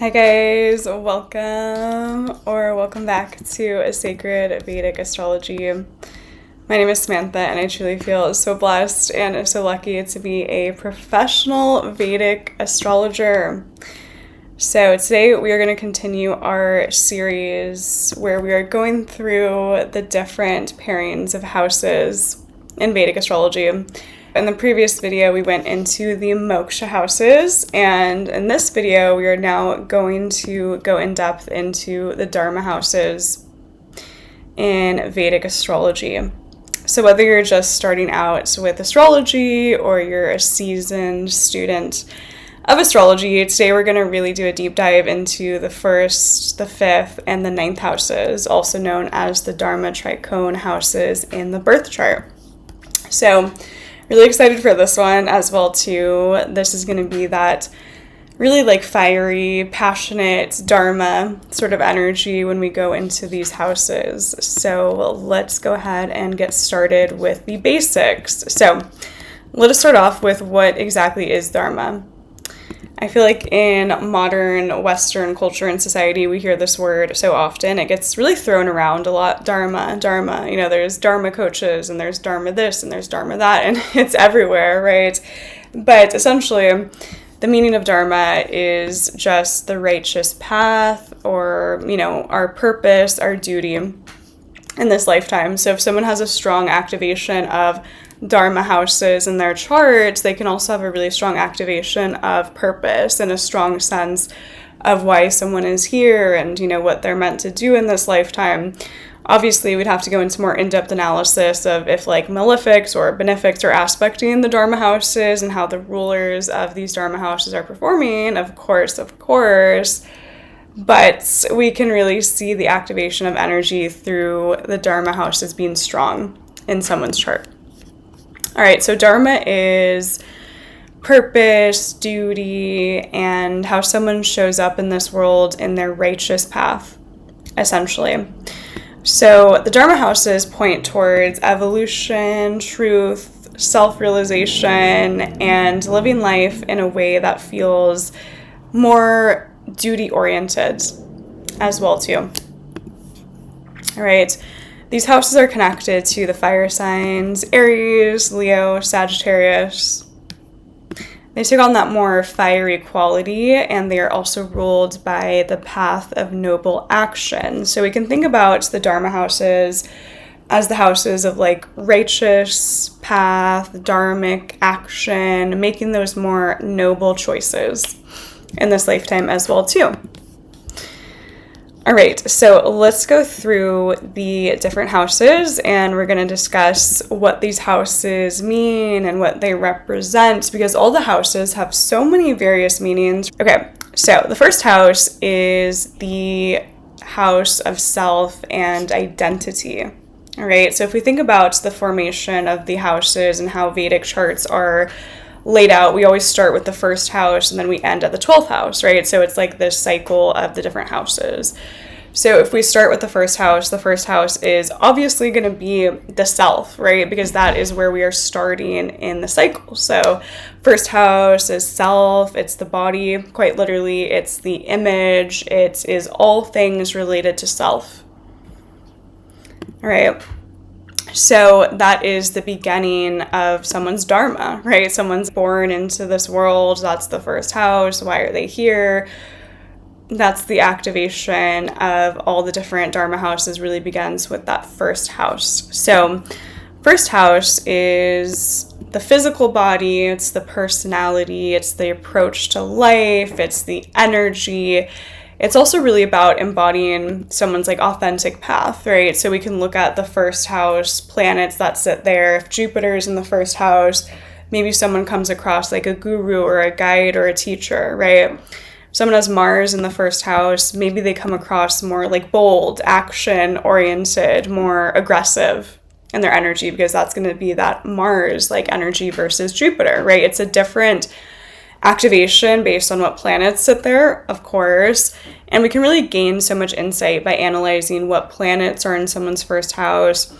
Hi guys, welcome back to a sacred Vedic astrology. My name is Samantha and I truly feel so blessed and so lucky to be a professional Vedic astrologer. So today we are going to continue our series where we are going through the different pairings of houses in Vedic astrology. In the previous video, we went into the moksha houses, and in this video, we are now going to go in depth into the Dharma houses in Vedic astrology. So whether you're just starting out with astrology or you're a seasoned student of astrology, today we're going to really do a deep dive into the 1st, the 5th, and the 9th houses, also known as the Dharma tricone houses in the birth chart. So really excited for this one as well too. This is going to be that really fiery, passionate Dharma sort of energy when we go into these houses. So let's go ahead and get started with the basics. So let us start off with what exactly is Dharma. I feel like in modern Western culture and society, we hear this word so often. It gets really thrown around a lot. Dharma. There's Dharma coaches and there's Dharma this and there's Dharma that, and it's everywhere, right? But essentially, the meaning of Dharma is just the righteous path or, our purpose, our duty in this lifetime. So if someone has a strong activation of Dharma houses in their charts, they can also have a really strong activation of purpose and a strong sense of why someone is here and, what they're meant to do in this lifetime. Obviously, we'd have to go into more in-depth analysis of if malefics or benefics are aspecting the Dharma houses and how the rulers of these Dharma houses are performing, of course. But we can really see the activation of energy through the Dharma houses being strong in someone's chart. All right, so Dharma is purpose, duty, and how someone shows up in this world in their righteous path, essentially. So the Dharma houses point towards evolution, truth, self-realization, and living life in a way that feels more duty-oriented as well, too. All right. These houses are connected to the fire signs, Aries, Leo, Sagittarius. They take on that more fiery quality, and they are also ruled by the path of noble action. So we can think about the Dharma houses as the houses of righteous path, dharmic action, making those more noble choices in this lifetime as well too. All right, so let's go through the different houses and we're going to discuss what these houses mean and what they represent because all the houses have so many various meanings. Okay, so the first house is the house of self and identity. All right, so if we think about the formation of the houses and how Vedic charts are laid out, we always start with the first house and then we end at the 12th house, right? So it's this cycle of the different houses. So if we start with the first house is obviously going to be the self, right? Because that is where we are starting in the cycle. So first house is self, it's the body, quite literally, it's the image, it is all things related to self. All right. So that is the beginning of someone's dharma, right? Someone's born into this world. That's the first house. Why are they here? That's the activation of all the different dharma houses really begins with that first house. So first house is the physical body. It's the personality. It's the approach to life. It's the energy. It's also really about embodying someone's authentic path, right? So we can look at the first house planets that sit there. If Jupiter's in the first house, maybe someone comes across a guru or a guide or a teacher, right? If someone has Mars in the first house, maybe they come across more bold, action-oriented, more aggressive in their energy because that's going to be that Mars energy versus Jupiter, right? It's a different activation based on what planets sit there, of course, and we can really gain so much insight by analyzing what planets are in someone's first house,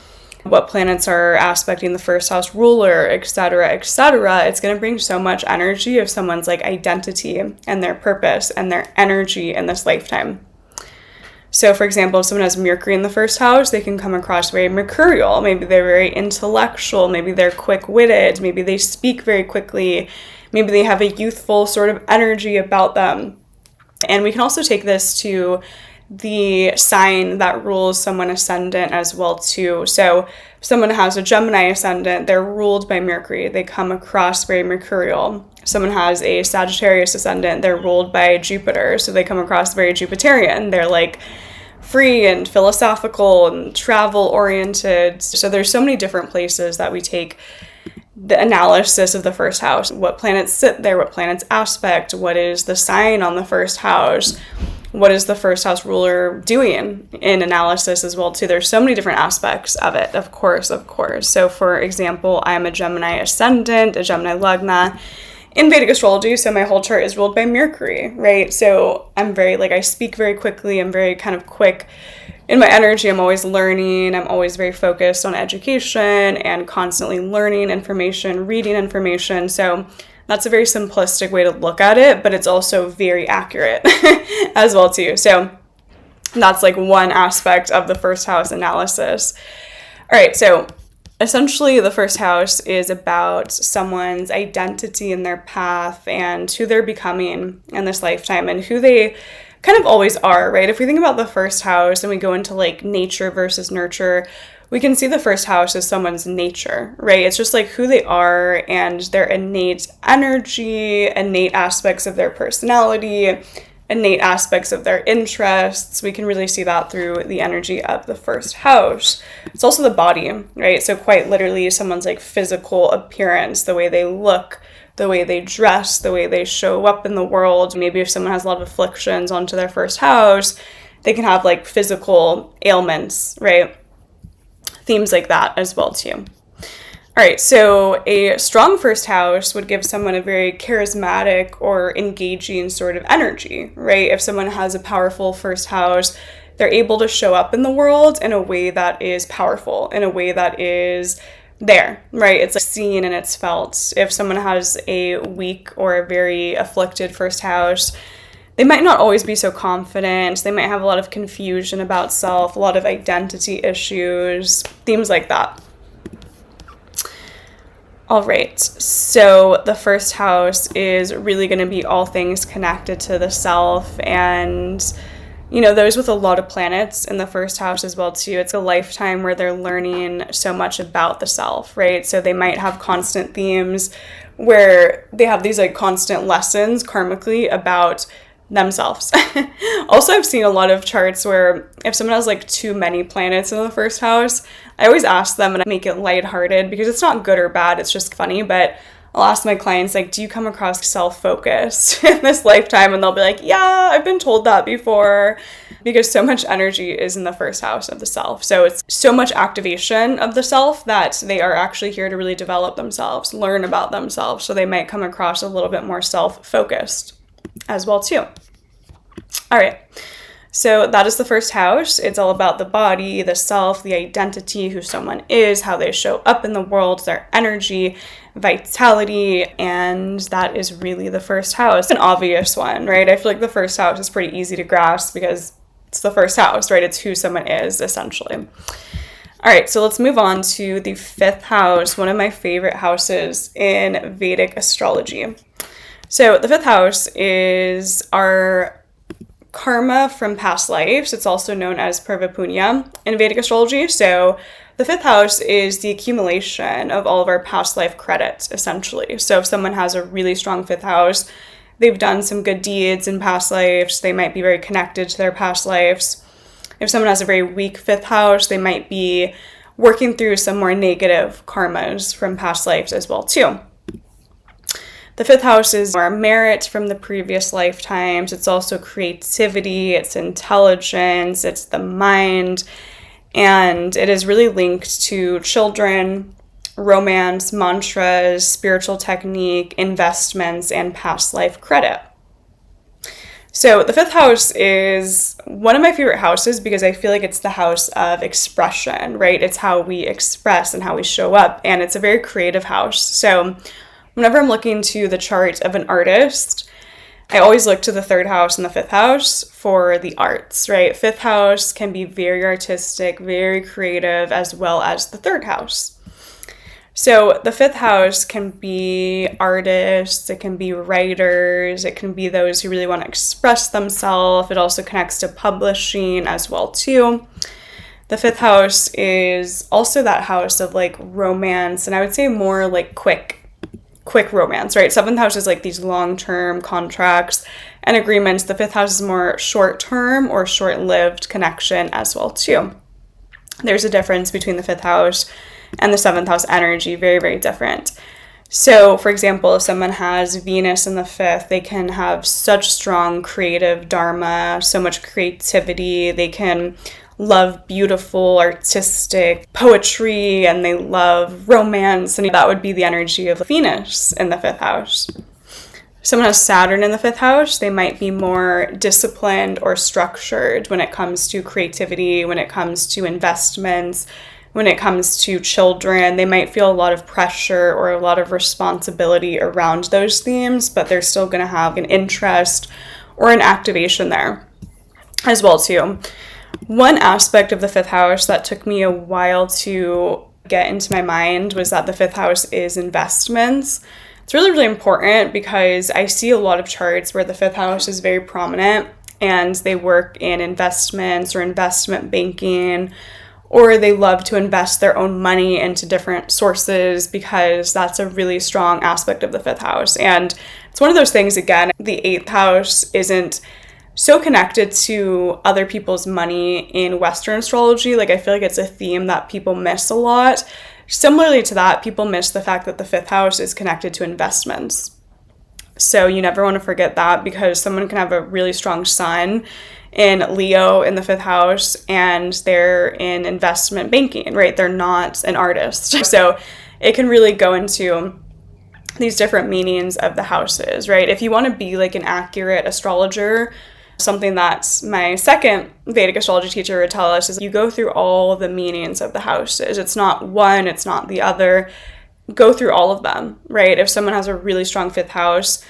what planets are aspecting the first house ruler, etc., etc. It's going to bring so much energy of someone's like identity and their purpose and their energy in this lifetime. So, for example, if someone has Mercury in the first house, they can come across very mercurial. Maybe they're very intellectual. Maybe they're quick-witted. Maybe they speak very quickly. Maybe they have a youthful sort of energy about them. And we can also take this to the sign that rules someone ascendant as well, too. So, if someone has a Gemini ascendant, they're ruled by Mercury. They come across very mercurial. Someone has a Sagittarius ascendant, they're ruled by Jupiter, so they come across very Jupiterian. They're like free and philosophical and travel oriented. So there's so many different places that we take the analysis of the first house. What planets sit there, what planets aspect, what is the sign on the first house, what is the first house ruler doing in analysis as well too. There's so many different aspects of it, of course. So for example, I'm a Gemini ascendant, a Gemini lagna in Vedic astrology, so my whole chart is ruled by Mercury, right? So I'm very, I speak very quickly, I'm very kind of quick in my energy, I'm always learning, I'm always very focused on education and constantly learning information, reading information, so that's a very simplistic way to look at it, but it's also very accurate as well too. So that's like one aspect of the first house analysis. All right, so essentially, the first house is about someone's identity and their path and who they're becoming in this lifetime and who they kind of always are, right? If we think about the first house and we go into like nature versus nurture, we can see the first house as someone's nature, right? It's just like who they are and their innate energy, innate aspects of their personality, innate aspects of their interests. We can really see that through the energy of the first house. It's also the body, right? So quite literally someone's like physical appearance, the way they look, the way they dress, the way they show up in the world. Maybe if someone has a lot of afflictions onto their first house, they can have like physical ailments, right? Themes like that as well too. All right, so a strong first house would give someone a very charismatic or engaging sort of energy, right? If someone has a powerful first house, they're able to show up in the world in a way that is powerful, in a way that is there, right? It's like seen and it's felt. If someone has a weak or a very afflicted first house, they might not always be so confident. They might have a lot of confusion about self, a lot of identity issues, themes like that. All right, so the first house is really going to be all things connected to the self, and those with a lot of planets in the first house as well too. It's a lifetime where they're learning so much about the self, right? So they might have constant themes where they have these like constant lessons karmically about themselves. Also, I've seen a lot of charts where if someone has like too many planets in the first house, I always ask them and I make it lighthearted because it's not good or bad, it's just funny, but I'll ask my clients, like, do you come across self-focused in this lifetime? And they'll be like, yeah, I've been told that before, because so much energy is in the first house of the self. So it's so much activation of the self that they are actually here to really develop themselves, learn about themselves. So they might come across a little bit more self-focused as well too. All right. So that is the first house. It's all about the body, the self, the identity, who someone is, how they show up in the world, their energy, vitality, and that is really the first house. An obvious one, right? I feel like the first house is pretty easy to grasp because it's the first house, right? It's who someone is, essentially. All right, so let's move on to the fifth house, one of my favorite houses in Vedic astrology. So the fifth house is our karma from past lives. It's also known as Purva Punya in Vedic astrology. So the fifth house is the accumulation of all of our past life credits, essentially. So if someone has a really strong fifth house, they've done some good deeds in past lives, they might be very connected to their past lives. If someone has a very weak fifth house, they might be working through some more negative karmas from past lives as well, too. The fifth house is our merit from the previous lifetimes. It's also creativity, it's intelligence, it's the mind, and it is really linked to children, romance, mantras, spiritual technique, investments, and past life credit. So the fifth house is one of my favorite houses because I feel like it's the house of expression, right? It's how we express and how we show up, and it's a very creative house. So whenever I'm looking to the chart of an artist, I always look to the third house and the fifth house for the arts, right? Fifth house can be very artistic, very creative, as well as the third house. So the fifth house can be artists, it can be writers, it can be those who really want to express themselves. It also connects to publishing as well too. The fifth house is also that house of like romance, and I would say more like quick romance, right? Seventh house is like these long-term contracts and agreements. The fifth house is more short-term or short-lived connection as well too. There's a difference between the fifth house and the seventh house energy, very, very different. So, for example, if someone has Venus in the fifth, they can have such strong creative dharma, so much creativity. They can love beautiful, artistic poetry, and they love romance, and that would be the energy of Venus in the fifth house. If someone has Saturn in the fifth house, they might be more disciplined or structured when it comes to creativity, when it comes to investments, when it comes to children. They might feel a lot of pressure or a lot of responsibility around those themes, but they're still going to have an interest or an activation there as well too. One aspect of the fifth house that took me a while to get into my mind was that the fifth house is investments. It's really, really important because I see a lot of charts where the fifth house is very prominent and they work in investments or investment banking, or they love to invest their own money into different sources because that's a really strong aspect of the fifth house. And it's one of those things, again, the eighth house isn't so connected to other people's money in Western astrology. Like, I feel like it's a theme that people miss a lot. Similarly to that, people miss the fact that the fifth house is connected to investments. So you never want to forget that, because someone can have a really strong sun in Leo in the fifth house and they're in investment banking, right? They're not an artist. So it can really go into these different meanings of the houses, right? If you want to be like an accurate astrologer, something that my second Vedic astrology teacher would tell us is you go through all the meanings of the houses. It's not one, it's not the other. Go through all of them, right? If someone has a really strong fifth house,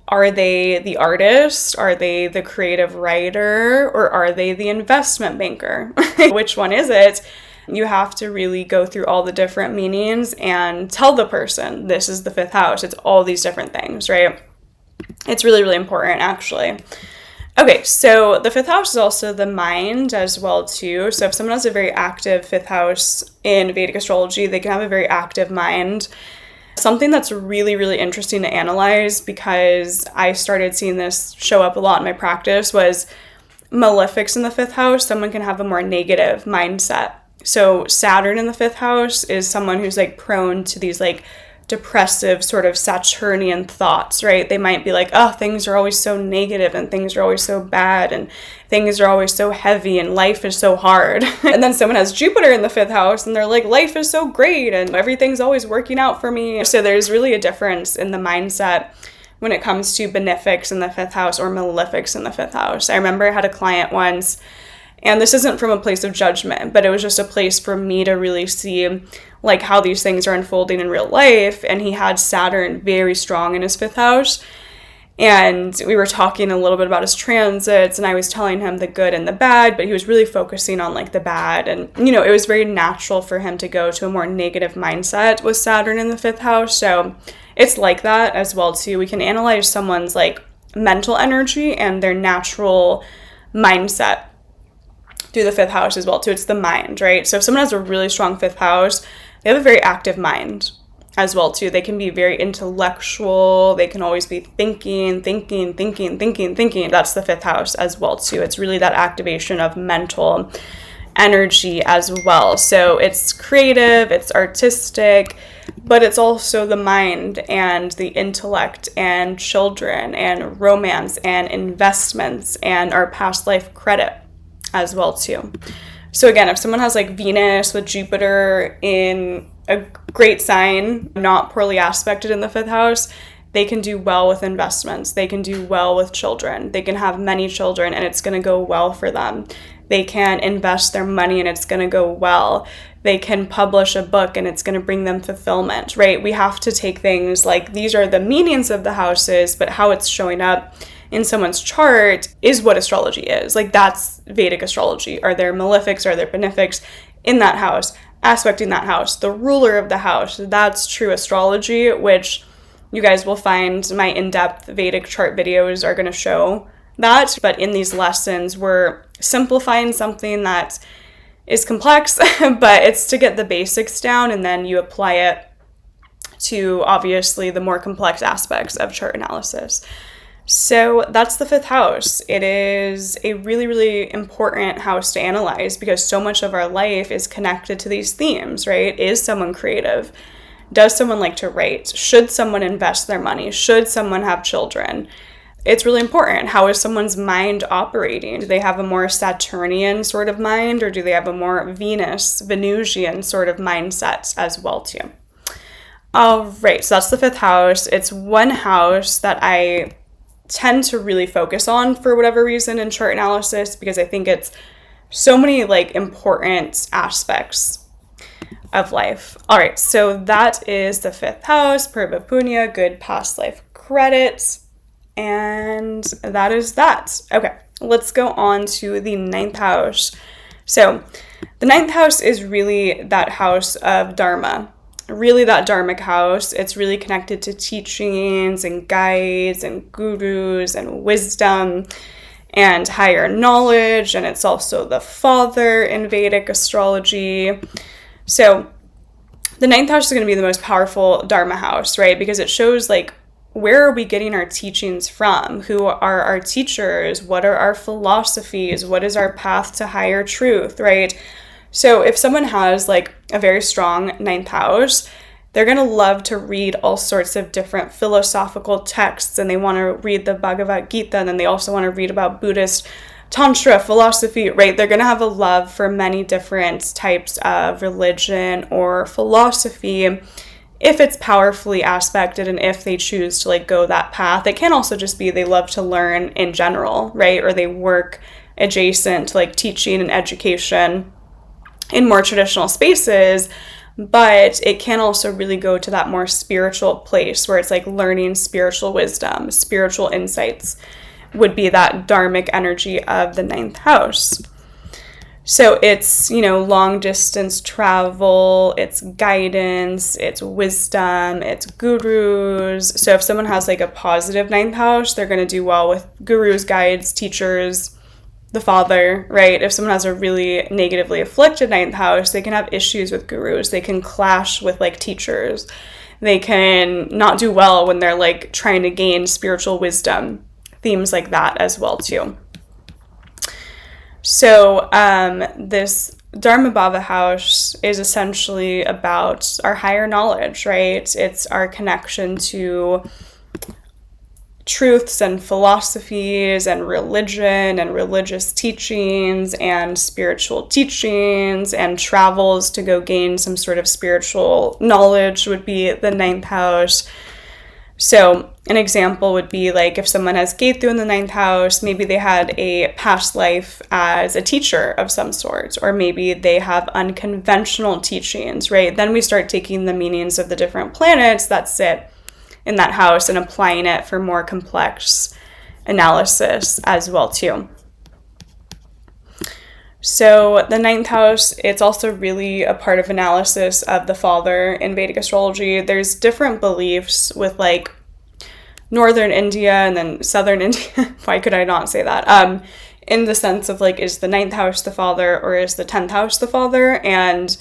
are they the artist? Are they the creative writer? Or are they the investment banker? Which one is it? You have to really go through all the different meanings and tell the person, this is the fifth house. It's all these different things, right? It's really, really important, actually. Okay, so the fifth house is also the mind as well, too. So if someone has a very active fifth house in Vedic astrology, they can have a very active mind. Something that's really, really interesting to analyze, because I started seeing this show up a lot in my practice, was malefics in the fifth house. Someone can have a more negative mindset. So Saturn in the fifth house is someone who's like prone to these like depressive sort of Saturnian thoughts, right? They might be like, oh, things are always so negative and things are always so bad and things are always so heavy and life is so hard. And then someone has Jupiter in the fifth house and they're like, life is so great and everything's always working out for me. So there's really a difference in the mindset when it comes to benefics in the fifth house or malefics in the fifth house. I remember I had a client once, and this isn't from a place of judgment, but it was just a place for me to really see like how these things are unfolding in real life. And he had Saturn very strong in his fifth house. And we were talking a little bit about his transits, and I was telling him the good and the bad, but he was really focusing on like the bad. And, you know, it was very natural for him to go to a more negative mindset with Saturn in the fifth house. So it's like that as well, too. We can analyze someone's like mental energy and their natural mindset through the fifth house as well, too. It's the mind, right? So if someone has a really strong fifth house, they have a very active mind as well, too. They can be very intellectual. They can always be thinking. That's the fifth house as well, too. It's really that activation of mental energy as well. So it's creative, it's artistic, but it's also the mind and the intellect and children and romance and investments and our past life credit as well, too. So again, if someone has like Venus with Jupiter in a great sign, not poorly aspected in the fifth house, they can do well with investments. They can do well with children. They can have many children and it's going to go well for them. They can invest their money and it's going to go well. They can publish a book and it's going to bring them fulfillment, right? We have to take things like these are the meanings of the houses, but how it's showing up in someone's chart is what astrology is. Like that's Vedic astrology. Are there malefics? Are there benefics in that house? Aspecting that house, the ruler of the house. That's true astrology, which you guys will find my in-depth Vedic chart videos are going to show that. But in these lessons, we're simplifying something that is complex, but it's to get the basics down and then you apply it to obviously the more complex aspects of chart analysis. So that's the 5th house. It is a really, really important house to analyze because so much of our life is connected to these themes, right? Is someone creative? Does someone like to write? Should someone invest their money? Should someone have children? It's really important. How is someone's mind operating? Do they have a more Saturnian sort of mind or do they have a more Venusian sort of mindset as well too? All right, so that's the 5th house. It's one house that I tend to really focus on for whatever reason in chart analysis because I think it's so many like important aspects of life. All right, so that is the 5th house, Purva Punya, good past life credits, and that is that. Okay, let's go on to the 9th house. So the 9th house is really that house of Dharma. Really that dharmic house. It's really connected to teachings and guides and gurus and wisdom and higher knowledge, and it's also the father in Vedic astrology. So the 9th house is going to be the most powerful dharma house, right? Because it shows like where are we getting our teachings from? Who are our teachers? What are our philosophies? What is our path to higher truth, right? So if someone has like a very strong 9th house, they're going to love to read all sorts of different philosophical texts and they want to read the Bhagavad Gita and then they also want to read about Buddhist Tantra philosophy, right? They're going to have a love for many different types of religion or philosophy if it's powerfully aspected and if they choose to like go that path. It can also just be they love to learn in general, right? Or they work adjacent to like teaching and education in more traditional spaces, but it can also really go to that more spiritual place where it's like learning spiritual wisdom, spiritual insights would be that dharmic energy of the 9th house. So it's, you know, long distance travel, it's guidance, it's wisdom, it's gurus. So if someone has like a positive 9th house, they're going to do well with gurus, guides, teachers, the father, right? If someone has a really negatively afflicted 9th house, they can have issues with gurus. They can clash with like teachers. They can not do well when they're like trying to gain spiritual wisdom, themes like that as well too. So this Dharma Bhava house is essentially about our higher knowledge, right? It's our connection to truths and philosophies and religion and religious teachings and spiritual teachings and travels to go gain some sort of spiritual knowledge would be the 9th house. So an example would be like if someone has Ketu in the 9th house, maybe they had a past life as a teacher of some sort, or maybe they have unconventional teachings, right? Then we start taking the meanings of the different planets that sit in that house and applying it for more complex analysis as well too. So the 9th house, it's also really a part of analysis of the father in Vedic astrology. There's different beliefs with like northern India and then southern India. Why could I not say that? In the sense of like, is the 9th house the father or is the 10th house the father? And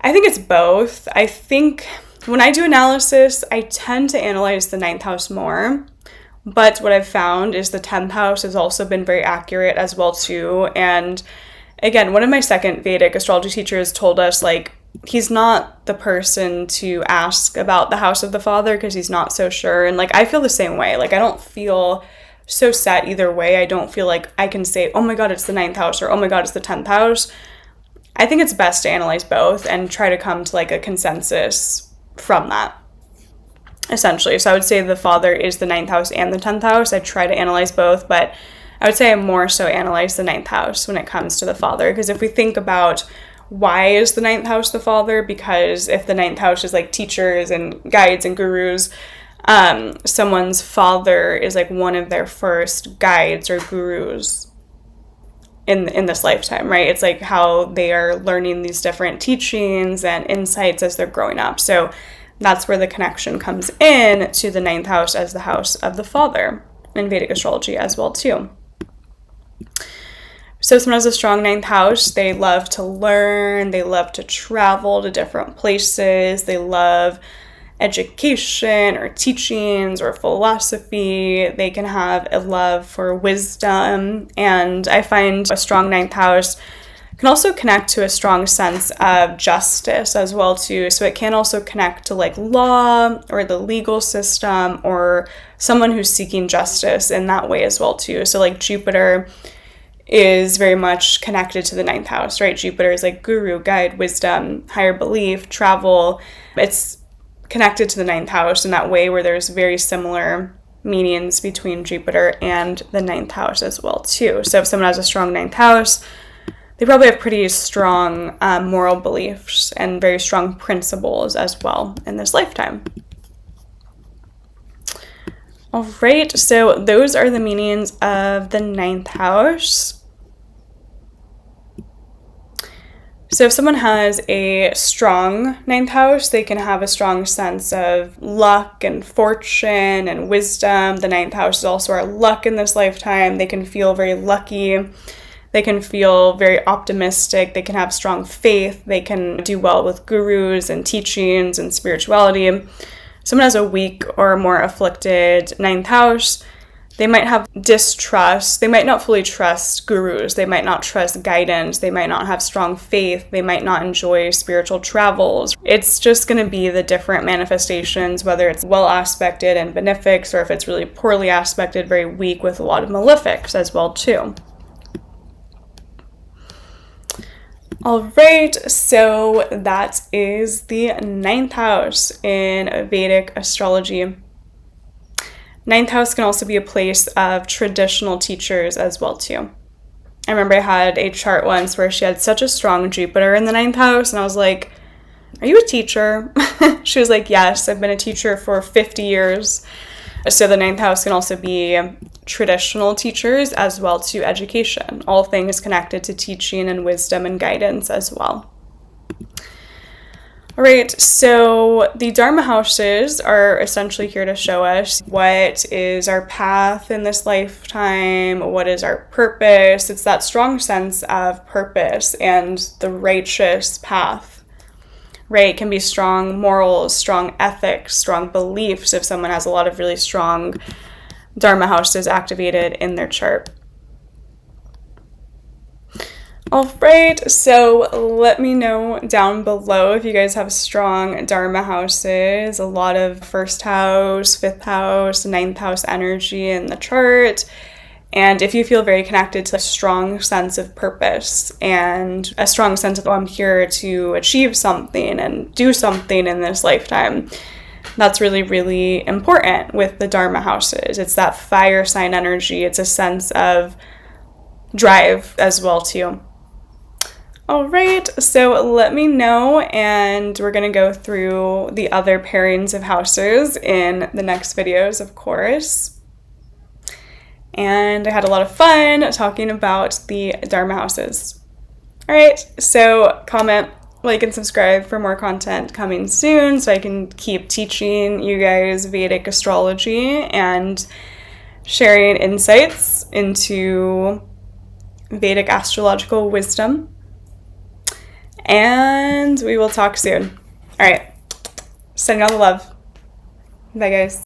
I think it's both. I think when I do analysis, I tend to analyze the 9th house more, but what I've found is the 10th house has also been very accurate as well too. And again, one of my second Vedic astrology teachers told us like, he's not the person to ask about the house of the father because he's not so sure. And like, I feel the same way. Like, I don't feel so set either way. I don't feel like I can say, oh my God, it's the 9th house or oh my God, it's the 10th house. I think it's best to analyze both and try to come to like a consensus from that. essentially. So I would say the father is the 9th house and the 10th house. I try to analyze both, but I would say I more so analyze the 9th house when it comes to the father. Because if we think about why is the 9th house the father, because if the 9th house is like teachers and guides and gurus, someone's father is like one of their first guides or gurus in this lifetime, right? It's like how they are learning these different teachings and insights as they're growing up. So that's where the connection comes in to the 9th house as the house of the father in Vedic astrology as well too. So if someone has a strong 9th house, they love to learn, they love to travel to different places, they love education or teachings or philosophy. They can have a love for wisdom, and I find a strong 9th house can also connect to a strong sense of justice as well too. So it can also connect to like law or the legal system or someone who's seeking justice in that way as well too. So like Jupiter is very much connected to the 9th house, right? Jupiter is like guru, guide, wisdom, higher belief, travel. It's connected to the 9th house in that way where there's very similar meanings between Jupiter and the 9th house as well too. So if someone has a strong 9th house, they probably have pretty strong moral beliefs and very strong principles as well in this lifetime. All right, so those are the meanings of the 9th house. So if someone has a strong 9th house, they can have a strong sense of luck and fortune and wisdom. The 9th house is also our luck in this lifetime. They can feel very lucky. They can feel very optimistic. They can have strong faith. They can do well with gurus and teachings and spirituality. Someone has a weak or more afflicted 9th house, they might have distrust. They might not fully trust gurus. They might not trust guidance. They might not have strong faith. They might not enjoy spiritual travels. It's just going to be the different manifestations, whether it's well aspected and benefics, or if it's really poorly aspected, very weak with a lot of malefics as well too. All right, so that is the 9th house in Vedic astrology. 9th house can also be a place of traditional teachers as well too. I remember I had a chart once where she had such a strong Jupiter in the 9th house, and I was like, are you a teacher? She was like, yes, I've been a teacher for 50 years. So the 9th house can also be traditional teachers as well to education, all things connected to teaching and wisdom and guidance as well. All right, so the Dharma houses are essentially here to show us what is our path in this lifetime, what is our purpose. It's that strong sense of purpose and the righteous path. Right, it can be strong morals, strong ethics, strong beliefs if someone has a lot of really strong Dharma houses activated in their chart. All right, so let me know down below if you guys have strong Dharma houses, a lot of 1st house, 5th house, 9th house energy in the chart. And if you feel very connected to a strong sense of purpose and a strong sense of, oh, I'm here to achieve something and do something in this lifetime, that's really, really important with the Dharma houses. It's that fire sign energy. It's a sense of drive as well, too. All right, so let me know, and we're going to go through the other pairings of houses in the next videos, of course. And I had a lot of fun talking about the Dharma houses. All right, so comment, like, and subscribe for more content coming soon so I can keep teaching you guys Vedic astrology and sharing insights into Vedic astrological wisdom. And we will talk soon. All right, sending all the love. Bye, guys.